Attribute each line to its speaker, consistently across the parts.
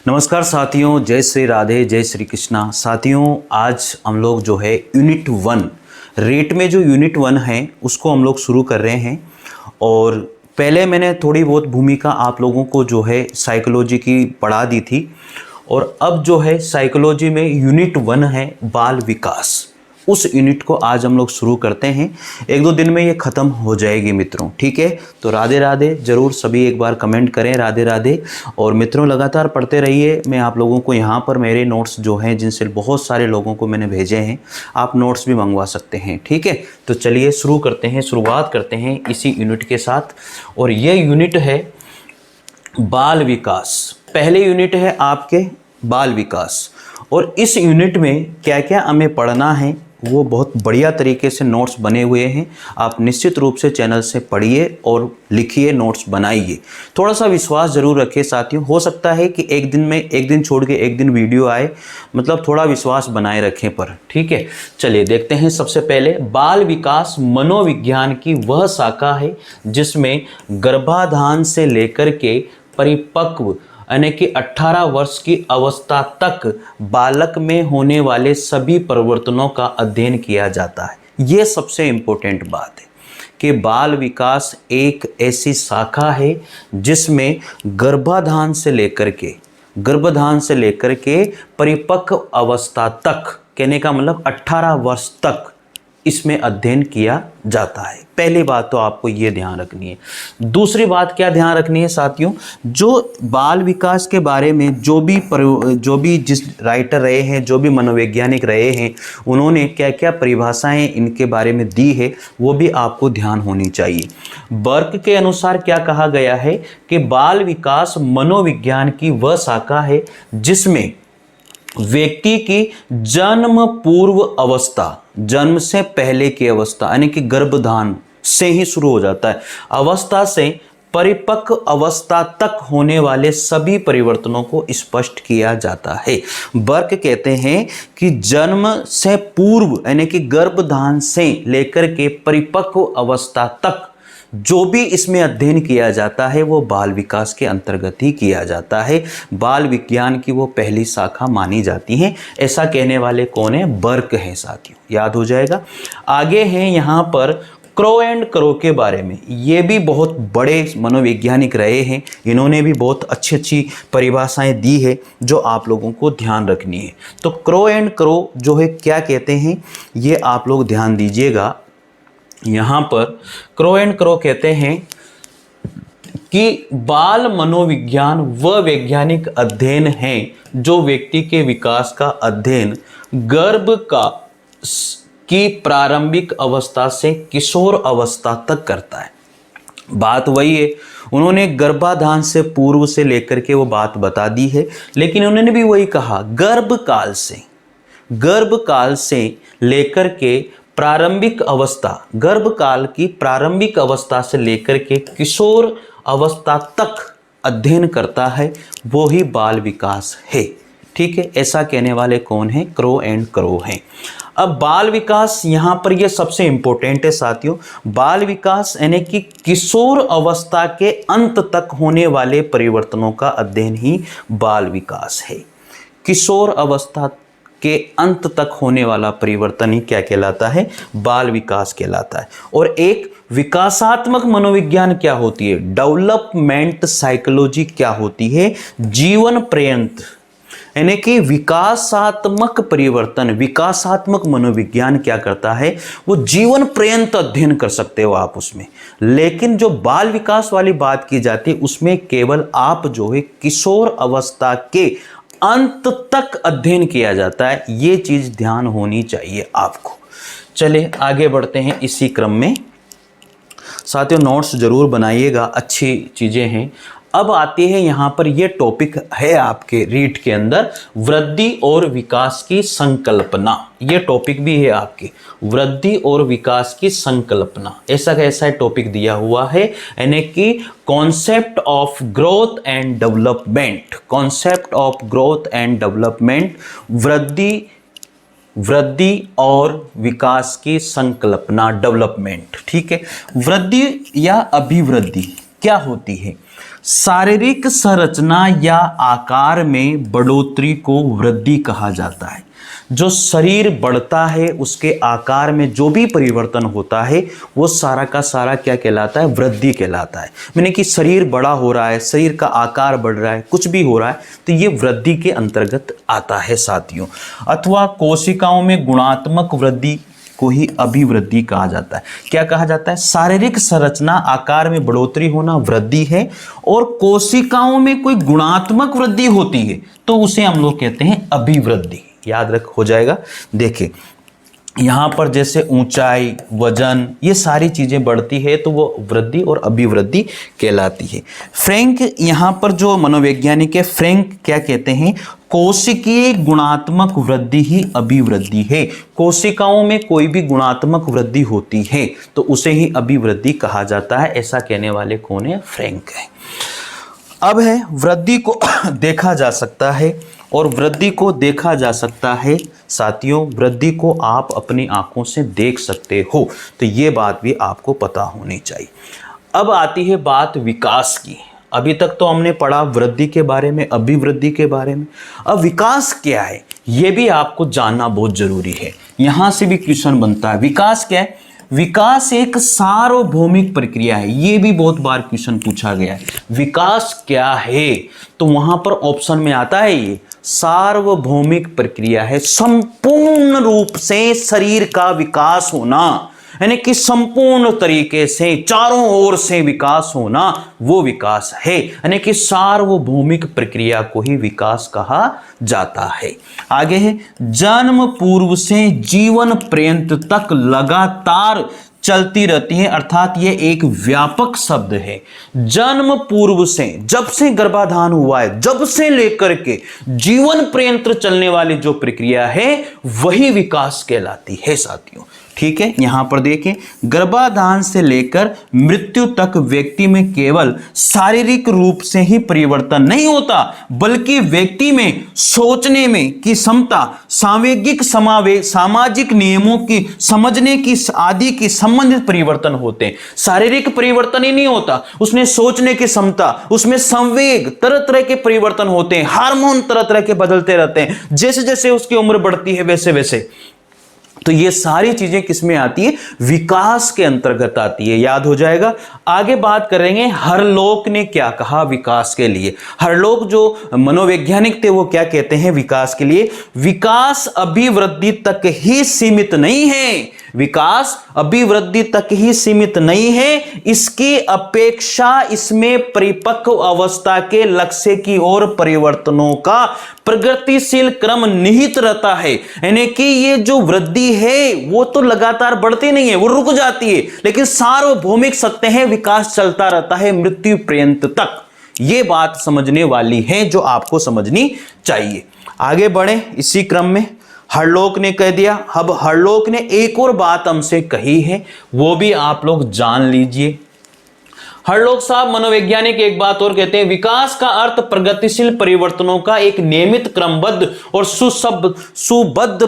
Speaker 1: नमस्कार साथियों, जय श्री राधे, जय श्री कृष्णा। साथियों, आज हम लोग जो है यूनिट 1 रेट में जो यूनिट 1 है उसको हम लोग शुरू कर रहे हैं। और पहले मैंने थोड़ी बहुत भूमिका आप लोगों को जो है साइकोलॉजी की पढ़ा दी थी, और अब जो है साइकोलॉजी में यूनिट 1 है बाल विकास। उस यूनिट को आज हम लोग शुरू करते हैं। 1-2 दिन में ये ख़त्म हो जाएगी मित्रों, ठीक है। तो राधे राधे ज़रूर सभी एक बार कमेंट करें राधे राधे। और मित्रों लगातार पढ़ते रहिए। मैं आप लोगों को यहाँ पर मेरे नोट्स जो हैं, जिनसे बहुत सारे लोगों को मैंने भेजे हैं, आप नोट्स भी मंगवा सकते हैं, ठीक है। तो चलिए शुरू करते हैं, शुरुआत करते हैं इसी यूनिट के साथ। और ये यूनिट है बाल विकास। पहले यूनिट है आपके बाल विकास। और इस यूनिट में क्या क्या हमें पढ़ना है वो बहुत बढ़िया तरीके से नोट्स बने हुए हैं। आप निश्चित रूप से चैनल से पढ़िए और लिखिए, नोट्स बनाइए। थोड़ा सा विश्वास ज़रूर रखिए साथियों। हो सकता है कि एक दिन छोड़ के एक दिन वीडियो आए, मतलब थोड़ा विश्वास बनाए रखें पर, ठीक है। चलिए देखते हैं। सबसे पहले बाल विकास मनोविज्ञान की वह शाखा है जिसमें गर्भाधान से लेकर के परिपक्व यानी कि 18 वर्ष की अवस्था तक बालक में होने वाले सभी परिवर्तनों का अध्ययन किया जाता है। ये सबसे इम्पोर्टेंट बात है कि बाल विकास एक ऐसी शाखा है जिसमें गर्भाधान से लेकर के परिपक्व अवस्था तक, कहने का मतलब 18 वर्ष तक इसमें अध्ययन किया जाता है। पहली बात तो आपको ये ध्यान रखनी है। दूसरी बात क्या ध्यान रखनी है साथियों, जो बाल विकास के बारे में जो भी जिस राइटर रहे हैं, जो भी मनोवैज्ञानिक रहे हैं, उन्होंने क्या क्या परिभाषाएं इनके बारे में दी है वो भी आपको ध्यान होनी चाहिए। बर्क के अनुसार क्या कहा गया है कि बाल विकास मनोविज्ञान की वह शाखा है जिसमें व्यक्ति की जन्म पूर्व अवस्था, जन्म से पहले की अवस्था यानी कि गर्भाधान से ही शुरू हो जाता है, अवस्था से परिपक्व अवस्था तक होने वाले सभी परिवर्तनों को स्पष्ट किया जाता है। बर्क कहते हैं कि जन्म से पूर्व यानी कि गर्भाधान से लेकर के परिपक्व अवस्था तक जो भी इसमें अध्ययन किया जाता है वो बाल विकास के अंतर्गत ही किया जाता है। बाल विज्ञान की वो पहली शाखा मानी जाती है। ऐसा कहने वाले कौन है? बर्क है साथियों, याद हो जाएगा। आगे हैं यहाँ पर क्रो एंड क्रो के बारे में। ये भी बहुत बड़े मनोवैज्ञानिक रहे हैं, इन्होंने भी बहुत अच्छी अच्छी परिभाषाएं दी है जो आप लोगों को ध्यान रखनी है। तो क्रो एंड क्रो जो है क्या कहते हैं ये आप लोग ध्यान दीजिएगा। यहाँ पर क्रो एंड क्रो कहते हैं कि बाल मनोविज्ञान वह वैज्ञानिक अध्ययन है जो व्यक्ति के विकास का अध्ययन गर्भ की प्रारंभिक अवस्था से किशोर अवस्था तक करता है। बात वही है, उन्होंने गर्भाधान से पूर्व से लेकर के वो बात बता दी है, लेकिन उन्होंने भी वही कहा गर्भकाल से लेकर के प्रारंभिक अवस्था, गर्भकाल की प्रारंभिक अवस्था से लेकर के किशोर अवस्था तक अध्ययन करता है, वो ही बाल विकास है, ठीक है। ऐसा कहने वाले कौन है? क्रो एंड क्रो हैं। अब बाल विकास यहाँ पर ये सबसे इंपॉर्टेंट है साथियों। बाल विकास यानी कि किशोर अवस्था के अंत तक होने वाले परिवर्तनों का अध्ययन ही बाल विकास है। किशोर अवस्था के अंत तक होने वाला परिवर्तन ही क्या कहलाता है? बाल विकास कहलाता है। और एक विकासात्मक मनोविज्ञान क्या होती है? डेवलपमेंट साइकोलॉजी क्या होती है? जीवन पर्यंत यानी कि विकासात्मक परिवर्तन, विकासात्मक मनोविज्ञान क्या करता है? वो जीवन पर्यंत अध्ययन कर सकते हो आप उसमें। लेकिन जो बाल विकास वाली बात की जाती है उसमें केवल आप जो है किशोर अवस्था के अंत तक अध्ययन किया जाता है। ये चीज ध्यान होनी चाहिए आपको। चलिए आगे बढ़ते हैं इसी क्रम में। साथियों नोट्स जरूर बनाइएगा, अच्छी चीजें हैं। अब आती है यहाँ पर ये टॉपिक है आपके रीट के अंदर, वृद्धि और विकास की संकल्पना। ये टॉपिक भी है आपके, वृद्धि और विकास की संकल्पना। ऐसा कैसा टॉपिक दिया हुआ है, यानी कि concept of growth and development, concept of growth and development, वृद्धि और विकास की संकल्पना, डेवलपमेंट, ठीक है। वृद्धि या अभिवृद्धि क्या होती है? शारीरिक संरचना या आकार में बढ़ोतरी को वृद्धि कहा जाता है। जो शरीर बढ़ता है उसके आकार में जो भी परिवर्तन होता है वो सारा का सारा क्या कहलाता है? वृद्धि कहलाता है। यानी कि शरीर बड़ा हो रहा है, शरीर का आकार बढ़ रहा है, कुछ भी हो रहा है तो ये वृद्धि के अंतर्गत आता है साथियों। अथवा कोशिकाओं में गुणात्मक वृद्धि को ही अभिवृद्धि कहा जाता है। क्या कहा जाता है? शारीरिक संरचना आकार में बढ़ोतरी होना वृद्धि है, और कोशिकाओं में कोई गुणात्मक वृद्धि होती है तो उसे हम लोग कहते हैं अभिवृद्धि। याद रख हो जाएगा। देखिए यहाँ पर जैसे ऊंचाई, वजन, ये सारी चीजें बढ़ती है तो वो वृद्धि और अभिवृद्धि कहलाती है। फ्रैंक यहाँ पर जो मनोवैज्ञानिक है, फ्रैंक क्या कहते हैं? कोशिकीय गुणात्मक वृद्धि ही अभिवृद्धि है। कोशिकाओं में कोई भी गुणात्मक वृद्धि होती है तो उसे ही अभिवृद्धि कहा जाता है। ऐसा कहने वाले कौन है? फ्रैंक है। अब है वृद्धि को देखा जा सकता है, और वृद्धि को देखा जा सकता है साथियों, वृद्धि को आप अपनी आंखों से देख सकते हो, तो ये बात भी आपको पता होनी चाहिए। अब आती है बात विकास की। अभी तक तो हमने पढ़ा वृद्धि के बारे में, अभिवृद्धि के बारे में। अब विकास क्या है ये भी आपको जानना बहुत जरूरी है। यहां से भी क्वेश्चन बनता है, विकास क्या है? विकास एक सार्वभौमिक प्रक्रिया है। ये भी बहुत बार क्वेश्चन पूछा गया है, विकास क्या है? तो वहां पर ऑप्शन में आता है ये सार्वभौमिक प्रक्रिया है। संपूर्ण रूप से शरीर का विकास होना, यानी कि संपूर्ण तरीके से चारों ओर से विकास होना, वो विकास है। यानी कि सार्वभौमिक प्रक्रिया को ही विकास कहा जाता है। आगे है, जन्म पूर्व से जीवन पर्यंत तक लगातार चलती रहती है, अर्थात ये एक व्यापक शब्द है। जन्म पूर्व से, जब से गर्भाधान हुआ है, जब से लेकर के जीवन पर्यंत चलने वाली जो प्रक्रिया है वही विकास कहलाती है साथियों। ठीक है, यहां पर देखें, गर्भाधान से लेकर मृत्यु तक व्यक्ति में केवल शारीरिक रूप से ही परिवर्तन नहीं होता, बल्कि व्यक्ति में सोचने में की क्षमता, सांवेगिक सामाजिक नियमों की समझने की आदि की संबंधित परिवर्तन होते हैं। शारीरिक परिवर्तन ही नहीं होता, उसमें सोचने की क्षमता, उसमें संवेग, तरह तरह के परिवर्तन होते हैं, हार्मोन तरह तरह के बदलते रहते हैं, जैसे जैसे उसकी उम्र बढ़ती है वैसे वैसे। तो ये सारी चीजें किसमें आती है? विकास के अंतर्गत आती है। याद हो जाएगा। आगे बात करेंगे हरलोक ने क्या कहा विकास के लिए। हरलोक जो मनोवैज्ञानिक थे वो क्या कहते हैं विकास के लिए? विकास अभिवृद्धि तक ही सीमित नहीं है, विकास अभिवृद्धि तक ही सीमित नहीं है, इसकी अपेक्षा इसमें परिपक्व अवस्था के लक्ष्य की ओर परिवर्तनों का प्रगतिशील क्रम निहित रहता है। यानी कि ये जो वृद्धि है वो तो लगातार बढ़ती नहीं है, वो रुक जाती है, लेकिन सार्वभौमिक सत्य है, विकास चलता रहता है मृत्यु पर्यंत तक। ये बात समझने वाली है जो आपको समझनी चाहिए। आगे बढ़े इसी क्रम में, हरलोक ने कह दिया। अब हरलोक ने एक और बात हमसे कही है, वो भी आप लोग जान लीजिए। हरलोक साहब मनोवैज्ञानिक एक बात और कहते हैं, विकास का अर्थ प्रगतिशील परिवर्तनों का एक नियमित, क्रमबद्ध और सुबद्ध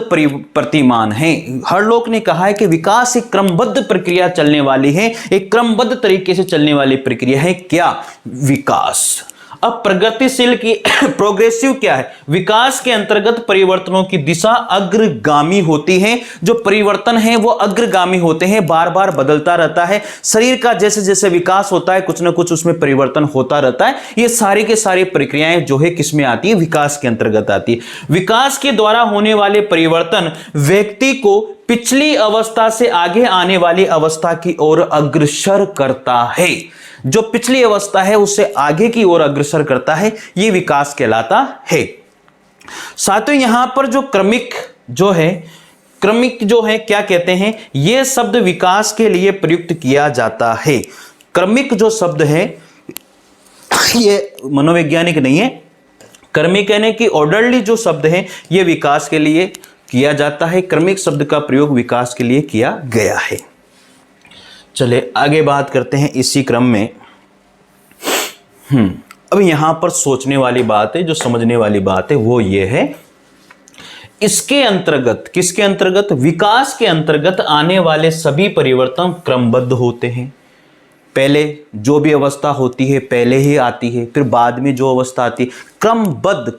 Speaker 1: प्रतिमान है। हरलोक ने कहा है कि विकास एक क्रमबद्ध प्रक्रिया चलने वाली है, एक क्रमबद्ध तरीके से चलने वाली प्रक्रिया है। क्या? विकास। अब प्रगतिशील की प्रोग्रेसिव क्या है? विकास के अंतर्गत परिवर्तनों की दिशा अग्रगामी होती है। जो परिवर्तन है वो अग्रगामी होते हैं, बार बार बदलता रहता है। शरीर का जैसे जैसे विकास होता है कुछ ना कुछ उसमें परिवर्तन होता रहता है। ये सारी के सारी प्रक्रियाएं जो है किसमें आती है? विकास के अंतर्गत आती है। विकास के द्वारा होने वाले परिवर्तन व्यक्ति को पिछली अवस्था से आगे आने वाली अवस्था की ओर अग्रसर करता है। जो पिछली अवस्था है उससे आगे की ओर अग्रसर करता है, यह विकास कहलाता है। साथियों यहां पर जो क्रमिक जो है क्या कहते हैं? यह शब्द विकास के लिए प्रयुक्त किया जाता है। क्रमिक जो शब्द है यह मनोवैज्ञानिक नहीं है। क्रमिक यानी कि ऑर्डरली जो शब्द है यह विकास के लिए किया जाता है। क्रमिक शब्द का प्रयोग विकास के लिए किया गया है। चले आगे बात करते हैं इसी क्रम में। अब यहां पर सोचने वाली बात है, जो समझने वाली बात है वो ये है, इसके अंतर्गत, किसके अंतर्गत? विकास के अंतर्गत आने वाले सभी परिवर्तन क्रमबद्ध होते हैं। पहले जो भी अवस्था होती है पहले ही आती है, फिर बाद में जो अवस्था आती है, क्रमबद्ध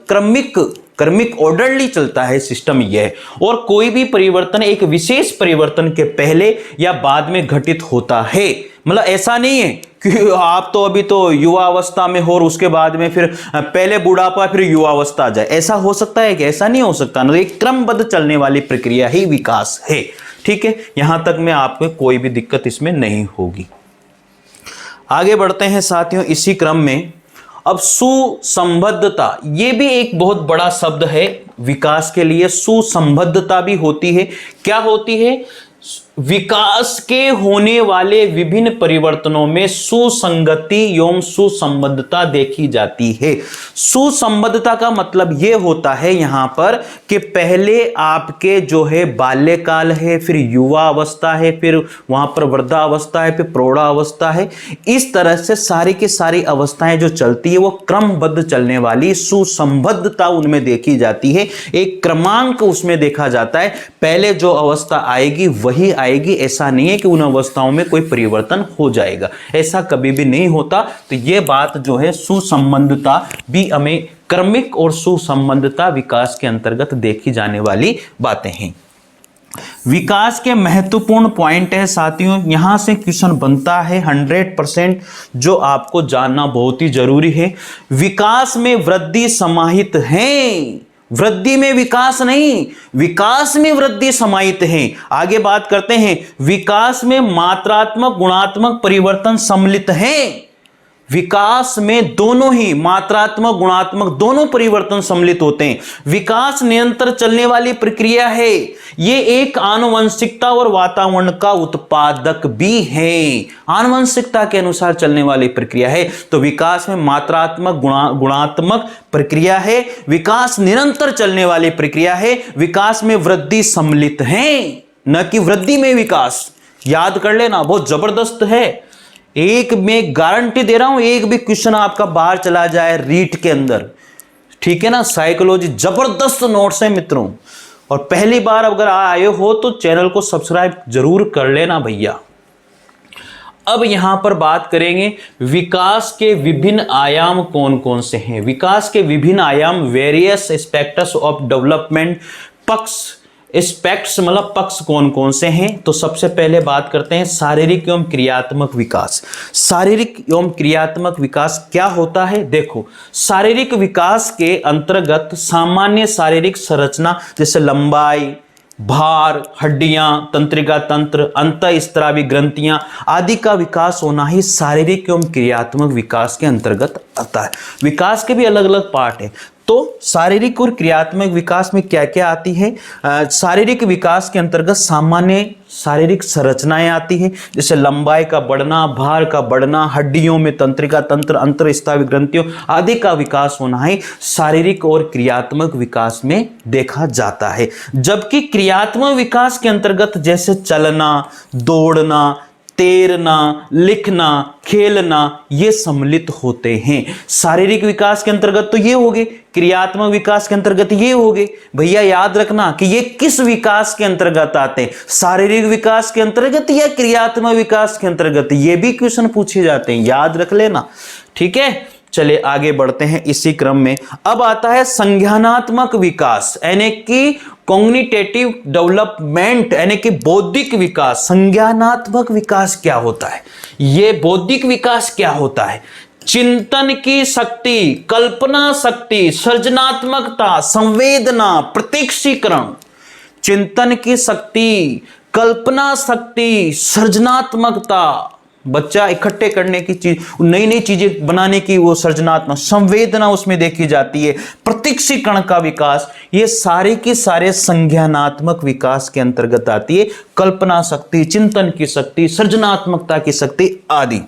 Speaker 1: क्रमिक ऑर्डरली चलता है सिस्टम यह है। और कोई भी परिवर्तन एक विशेष परिवर्तन के पहले या बाद में घटित होता है। मतलब ऐसा नहीं है कि आप तो अभी तो युवा अवस्था में हो और उसके बाद में फिर पहले बुढ़ापा फिर युवा अवस्था आ जाए, ऐसा हो सकता है कि ऐसा नहीं हो सकता ना। एक क्रमबद्ध चलने वाली प्रक्रिया ही विकास है। ठीक है, यहां तक में आपको कोई भी दिक्कत इसमें नहीं होगी। आगे बढ़ते हैं साथियों इसी क्रम में। अब सुसंबद्धता, ये भी एक बहुत बड़ा शब्द है विकास के लिए। सुसंबद्धता भी होती है। क्या होती है? विकास के होने वाले विभिन्न परिवर्तनों में सुसंगति एवं सुसंबद्धता देखी जाती है। सुसंबद्धता का मतलब यह होता है यहां पर कि पहले आपके जो है बाल्यकाल है, फिर युवा अवस्था है, फिर वहां पर वृद्धावस्था है, फिर प्रौढ़ावस्था है। इस तरह से सारी की सारी अवस्थाएं जो चलती है वो क्रमबद्ध चलने वाली सुसंबद्धता उनमें देखी जाती है। एक क्रमांक उसमें देखा जाता है। पहले जो अवस्था आएगी वही आएगी, ऐसा नहीं है कि उन अवस्थाओं में कोई परिवर्तन हो जाएगा, ऐसा कभी भी नहीं होता। तो यह बात जो है सुसंबद्धता भी हमें क्रमिक और सुसंबद्धता विकास के अंतर्गत देखी जाने वाली बातें हैं। विकास के महत्वपूर्ण पॉइंट है साथियों, यहां से क्वेश्चन बनता है 100%, जो आपको जानना बहुत ही जरूरी है। विकास में वृद्धि समाहित है, वृद्धि में विकास नहीं, विकास में वृद्धि समाहित है। आगे बात करते हैं, विकास में मात्रात्मक गुणात्मक परिवर्तन सम्मिलित हैं। विकास में दोनों ही मात्रात्मक गुणात्मक दोनों परिवर्तन सम्मिलित होते हैं। विकास निरंतर चलने वाली प्रक्रिया है। यह एक आनुवंशिकता और वातावरण का उत्पादक भी है, आनुवंशिकता के अनुसार चलने वाली प्रक्रिया है। तो विकास में मात्रात्मक गुणात्मक प्रक्रिया है, विकास निरंतर चलने वाली प्रक्रिया है, विकास में वृद्धि सम्मिलित है, न कि वृद्धि में विकास। याद कर लेना, बहुत जबरदस्त है। एक मैं गारंटी दे रहा हूं, एक भी क्वेश्चन आपका बाहर चला जाए रीट के अंदर, ठीक है ना। साइकोलॉजी जबरदस्त नोट्स है मित्रों, और पहली बार अगर आए हो तो चैनल को सब्सक्राइब जरूर कर लेना भैया। अब यहां पर बात करेंगे विकास के विभिन्न आयाम कौन कौन से हैं। विकास के विभिन्न आयाम, वेरियस एस्पेक्ट्स ऑफ डेवलपमेंट, पक्ष एस्पेक्ट्स मतलब पक्ष कौन कौन से हैं। तो सबसे पहले बात करते हैं शारीरिक एवं क्रियात्मक विकास। शारीरिक एवं क्रियात्मक विकास क्या होता है? देखो, शारीरिक विकास के अंतर्गत सामान्य शारीरिक संरचना जैसे लंबाई, भार, हड्डियां, तंत्रिका तंत्र, अंतःस्त्रावी ग्रंथियां आदि का विकास होना ही शारीरिक एवं क्रियात्मक विकास के अंतर्गत आता है। विकास के भी अलग अलग पार्ट है। तो शारीरिक और क्रियात्मक विकास में क्या क्या आती है? शारीरिक विकास के अंतर्गत सामान्य शारीरिक संरचनाएं आती हैं, जैसे लंबाई का बढ़ना, भार का बढ़ना, हड्डियों में तंत्रिका तंत्र, अंतःस्त्रावी ग्रंथियों आदि का विकास होना ही शारीरिक और क्रियात्मक विकास में देखा जाता है। जबकि क्रियात्मक विकास के अंतर्गत जैसे चलना, दौड़ना, तैरना, लिखना, खेलना, ये सम्मिलित होते हैं। शारीरिक विकास के अंतर्गत तो ये हो गए, क्रियात्मक विकास के अंतर्गत ये हो गए। भैया याद रखना कि ये किस विकास के अंतर्गत आते हैं, शारीरिक विकास के अंतर्गत या क्रियात्मक विकास के अंतर्गत, ये भी क्वेश्चन पूछे जाते हैं, याद रख लेना। ठीक है, चलिए आगे बढ़ते हैं इसी क्रम में। अब आता है संज्ञानात्मक विकास, यानी कि कॉग्निटिव डेवलपमेंट, यानी कि बौद्धिक विकास। संज्ञानात्मक विकास क्या होता है? ये बौद्धिक विकास क्या होता है? चिंतन की शक्ति, कल्पना शक्ति, सृजनात्मकता, संवेदना, प्रत्यक्षीकरण। चिंतन की शक्ति, कल्पना शक्ति, सृजनात्मकता, बच्चा इकट्ठे करने की चीज, नई नई चीजें बनाने की वो सृजनात्मक, संवेदना उसमें देखी जाती है, प्रत्यक्षीकरण का विकास, ये सारे के सारे संज्ञानात्मक विकास के अंतर्गत आती है। कल्पना शक्ति, चिंतन की शक्ति, सृजनात्मकता की शक्ति आदि।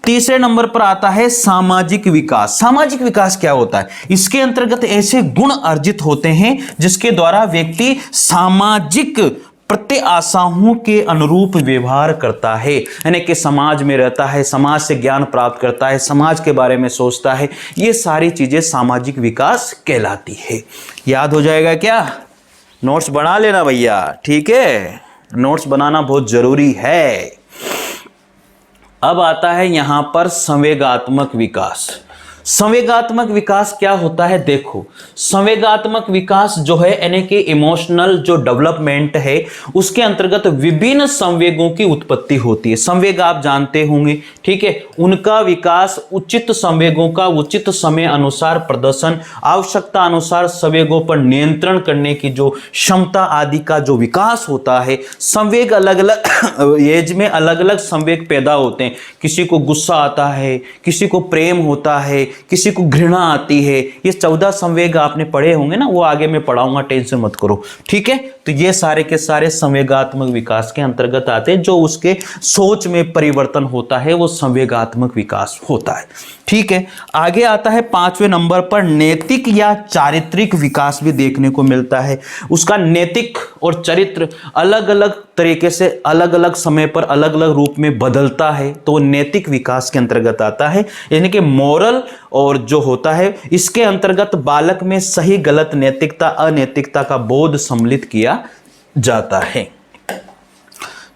Speaker 1: तीसरे नंबर पर आता है सामाजिक विकास। सामाजिक विकास क्या होता है? इसके अंतर्गत ऐसे गुण अर्जित होते हैं जिसके द्वारा व्यक्ति सामाजिक प्रत्याशाओं के अनुरूप व्यवहार करता है, यानी कि समाज में रहता है, समाज से ज्ञान प्राप्त करता है, समाज के बारे में सोचता है। ये सारी चीजें सामाजिक विकास कहलाती है। याद हो जाएगा क्या? नोट्स बना लेना भैया, ठीक है, नोट्स बनाना बहुत जरूरी है। अब आता है यहां पर संवेगात्मक विकास। संवेगात्मक विकास क्या होता है? देखो, संवेगात्मक विकास जो है यानी कि इमोशनल जो डेवलपमेंट है उसके अंतर्गत विभिन्न संवेगों की उत्पत्ति होती है। संवेग आप जानते होंगे, ठीक है, उनका विकास उचित संवेगों का उचित समय अनुसार प्रदर्शन, आवश्यकता अनुसार संवेगों पर नियंत्रण करने की जो क्षमता आदि का जो विकास होता है। संवेग अलग अलग एज में अलग अलग संवेग पैदा होते हैं। किसी को गुस्सा आता है, किसी को प्रेम होता है, किसी को घृणा आती है। ये 14 संवेग आपने पढ़े होंगे ना, वो आगे मैं पढ़ाऊंगा, टेंशन मत करो, ठीक है। तो ये सारे के सारे संवेगात्मक विकास के अंतर्गत आते हैं। जो उसके सोच में परिवर्तन होता है वो संवेगात्मक विकास होता है, ठीक है। आगे आता है 5वें नंबर पर नैतिक या चारित्रिक विकास भी देखने को मिलता है। उसका नैतिक और चरित्र अलग अलग तरीके से अलग अलग समय पर अलग अलग रूप में बदलता है, तो नैतिक विकास के अंतर्गत आता है। यानी कि मोरल और जो होता है इसके अंतर्गत बालक में सही गलत, नैतिकता अनैतिकता का बोध सम्मिलित किया जाता है।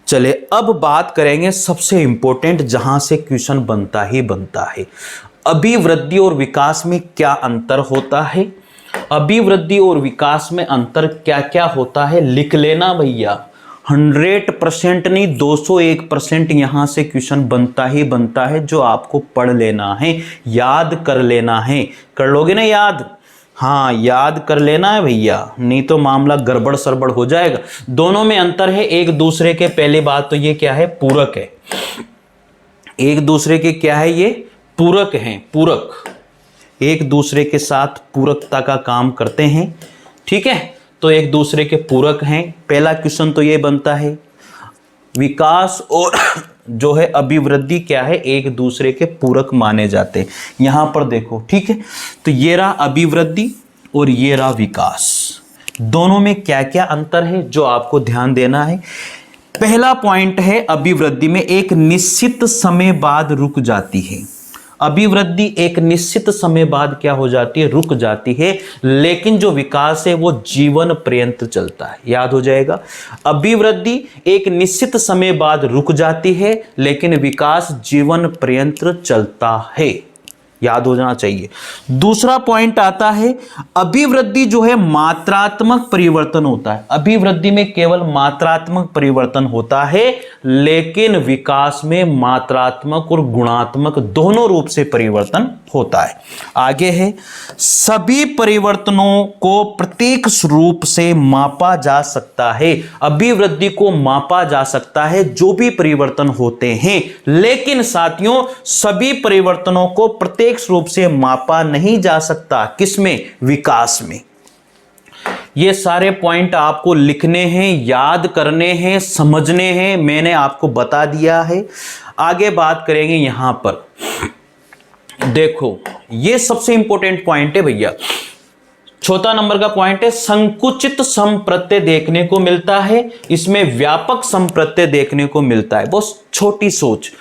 Speaker 1: चले अब बात करेंगे सबसे इंपॉर्टेंट, जहां से क्वेश्चन बनता ही बनता है, अभिवृद्धि और विकास में क्या अंतर होता है। अभिवृद्धि और विकास में अंतर क्या क्या होता है लिख लेना भैया। 100% नहीं 201% यहां से क्वेश्चन बनता ही बनता है, जो आपको पढ़ लेना है, याद कर लेना है। कर लोगे ना याद? हाँ, याद कर लेना है भैया, नहीं तो मामला गड़बड़ सरबड़ हो जाएगा। दोनों में अंतर है एक दूसरे के। पहली बात तो ये क्या है? पूरक है। एक दूसरे के क्या है? ये पूरक हैं। पूरक एक दूसरे के साथ पूरकता का काम करते हैं, ठीक है। तो एक दूसरे के पूरक हैं। पहला क्वेश्चन तो ये बनता है, विकास और जो है अभिवृद्धि क्या है? एक दूसरे के पूरक माने जाते हैं। यहां पर देखो, ठीक है। तो ये रहा अभिवृद्धि और ये रहा विकास, दोनों में क्या क्या अंतर है जो आपको ध्यान देना है। पहला पॉइंट है, अभिवृद्धि में एक निश्चित समय बाद रुक जाती है। अभिवृद्धि एक निश्चित समय बाद क्या हो जाती है? रुक जाती है। लेकिन जो विकास है वो जीवन पर्यंत चलता है। याद हो जाएगा, अभिवृद्धि एक निश्चित समय बाद रुक जाती है, लेकिन विकास जीवन पर्यंत चलता है। याद हो जाना चाहिए। दूसरा पॉइंट आता है, अभिवृद्धि जो है मात्रात्मक परिवर्तन होता है। अभिवृद्धि में केवल मात्रात्मक परिवर्तन होता है, लेकिन विकास में मात्रात्मक और गुणात्मक दोनों रूप से परिवर्तन होता है। आगे है, सभी परिवर्तनों को प्रत्येक रूप से मापा जा सकता है। अभिवृद्धि को मापा जा सकता है, जो भी परिवर्तन होते हैं, लेकिन साथियों सभी परिवर्तनों को प्रत्येक रूप से मापा नहीं जा सकता। किसमें? विकास में। ये सारे पॉइंट आपको लिखने हैं, याद करने हैं, समझने हैं, मैंने आपको बता दिया है। आगे बात करेंगे यहां पर, देखो ये सबसे इंपॉर्टेंट पॉइंट है भैया। चौथा नंबर का पॉइंट है, संकुचित संप्रत्यय देखने को मिलता है। इसमें व्यापक संप्रत्यय देखने को मिलता है। बहुत छोटी सोच,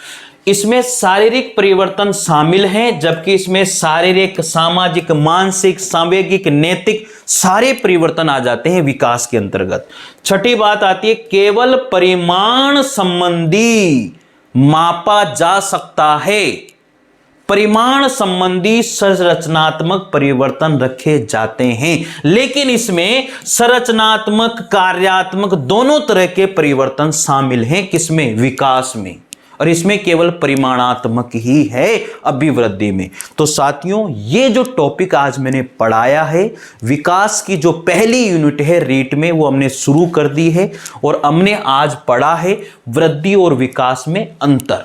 Speaker 1: इसमें शारीरिक परिवर्तन शामिल हैं, जबकि इसमें शारीरिक, सामाजिक, मानसिक, सांवेगिक, नैतिक सारे परिवर्तन आ जाते हैं विकास के अंतर्गत। छठी बात आती है, केवल परिमाण संबंधी मापा जा सकता है। परिमाण संबंधी संरचनात्मक परिवर्तन रखे जाते हैं, लेकिन इसमें संरचनात्मक, कार्यात्मक दोनों तरह के परिवर्तन शामिल हैं। किसमें? विकास में। और इसमें केवल परिमाणात्मक ही है अभिवृद्धि में। तो साथियों ये जो टॉपिक आज मैंने पढ़ाया है, विकास की जो पहली यूनिट है रीट में, वो हमने शुरू कर दी है और हमने आज पढ़ा है वृद्धि और विकास में अंतर।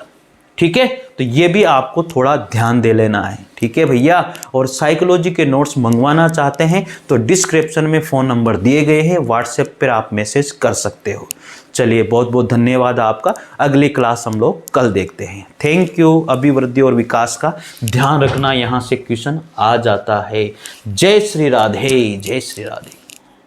Speaker 1: ठीक है, तो ये भी आपको थोड़ा ध्यान दे लेना है। ठीक है भैया, और साइकोलॉजी के नोट्स मंगवाना चाहते हैं तो डिस्क्रिप्शन में फ़ोन नंबर दिए गए हैं, व्हाट्सएप पर आप मैसेज कर सकते हो। चलिए बहुत बहुत धन्यवाद आपका। अगली क्लास हम लोग कल देखते हैं। Thank you. अभिवृद्धि और विकास का ध्यान रखना, यहाँ से क्वेश्चन आ जाता है। जय श्री राधे, जय श्री राधे।